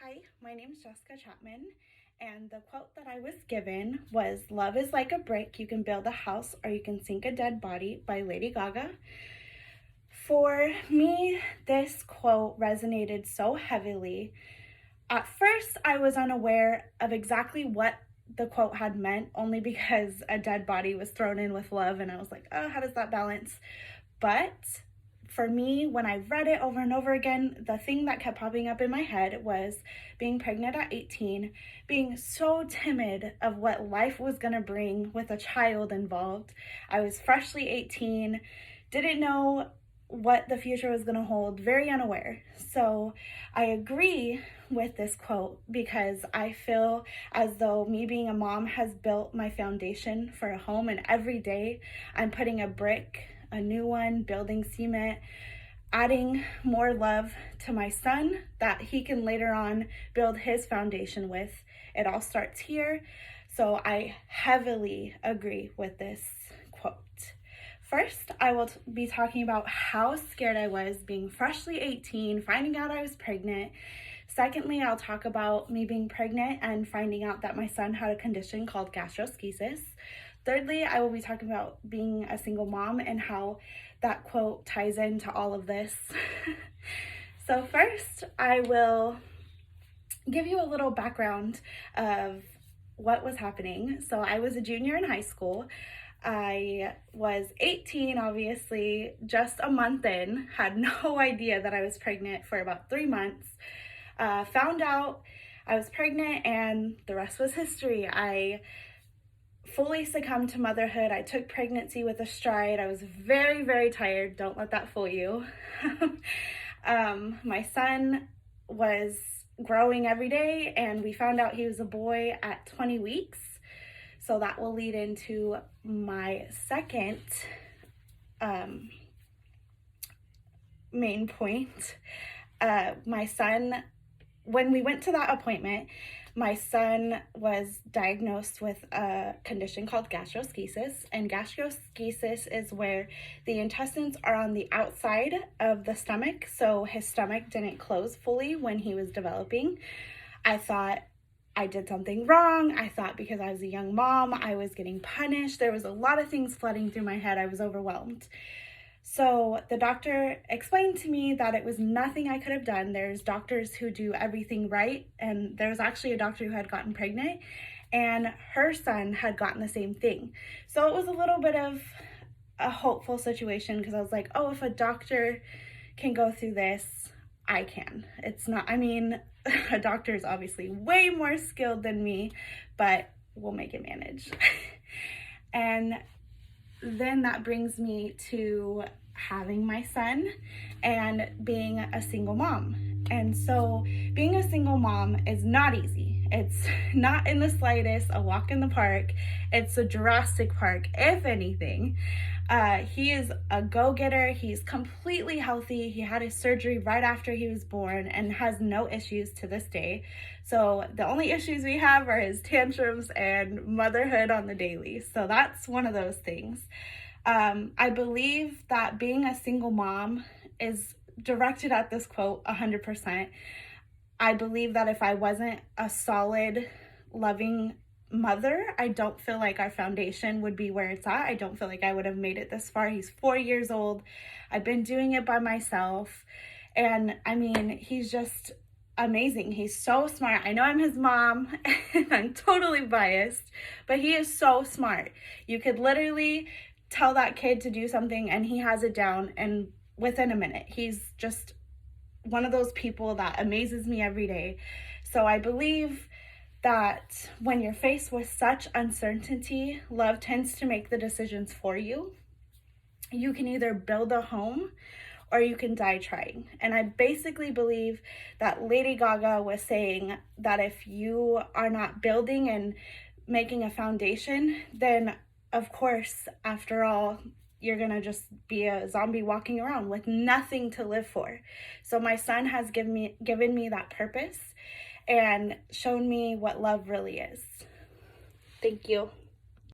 Hi, my name is Jessica Chapman, and the quote that I was given was, "Love is like a brick, you can build a house or you can sink a dead body," by Lady Gaga. For me, this quote resonated so heavily. At first, I was unaware of exactly what the quote had meant, only because a dead body was thrown in with love, and I was like, oh, how does that balance? But for me, when I read it over and over again, the thing that kept popping up in my head was being pregnant at 18, being so timid of what life was gonna bring with a child involved. I was freshly 18, didn't know what the future was gonna hold, very unaware. So I agree with this quote because I feel as though me being a mom has built my foundation for a home, and every day I'm putting a brick, a new one, building cement, adding more love to my son that he can later on build his foundation with. It all starts here. So I heavily agree with this quote. First, I will be talking about how scared I was being freshly 18, finding out I was pregnant. Secondly, I'll talk about me being pregnant and finding out that my son had a condition called gastroschisis. Thirdly, I will be talking about being a single mom and how that quote ties into all of this. So first, I will give you a little background of what was happening. So I was a junior in high school. I was 18, obviously, just a month in, had no idea that I was pregnant for about 3 months. Found out I was pregnant, and the rest was history. I fully succumbed to motherhood. I took pregnancy with a stride. I was very, very tired. Don't let that fool you. My son was growing every day, and we found out he was a boy at 20 weeks. So that will lead into my second main point. My son, when we went to that appointment, my son was diagnosed with a condition called gastroschisis, and gastroschisis is where the intestines are on the outside of the stomach, so his stomach didn't close fully when he was developing. I thought I did something wrong. I thought because I was a young mom, I was getting punished. There was a lot of things flooding through my head. I was overwhelmed. So the doctor explained to me that it was nothing I could have done. There's doctors who do everything right, and there was actually a doctor who had gotten pregnant, and her son had gotten the same thing. So it was a little bit of a hopeful situation because I was like, oh, if a doctor can go through this, I can. It's not, I mean, a doctor is obviously way more skilled than me, but we'll make it manage. And then that brings me to having my son and being a single mom. And so being a single mom is not easy. It's not in the slightest a walk in the park. It's a Jurassic Park, if anything. He is a go-getter. He's completely healthy. He had his surgery right after he was born and has no issues to this day. So the only issues we have are his tantrums and motherhood on the daily. So that's one of those things. I believe that being a single mom is directed at this quote 100%. I believe that if I wasn't a solid, loving mother, I don't feel like our foundation would be where it's at. I don't feel like I would have made it this far. He's 4 years old. I've been doing it by myself. And I mean, he's just amazing. He's so smart. I know I'm his mom and I'm totally biased, but he is so smart. You could literally tell that kid to do something and he has it down and within a minute. He's just one of those people that amazes me every day. So I believe that when you're faced with such uncertainty, love tends to make the decisions for you. You can either build a home or you can die trying. And I basically believe that Lady Gaga was saying that if you are not building and making a foundation, then of course, after all, you're gonna just be a zombie walking around with nothing to live for. So my son has given me that purpose and shown me what love really is. Thank you.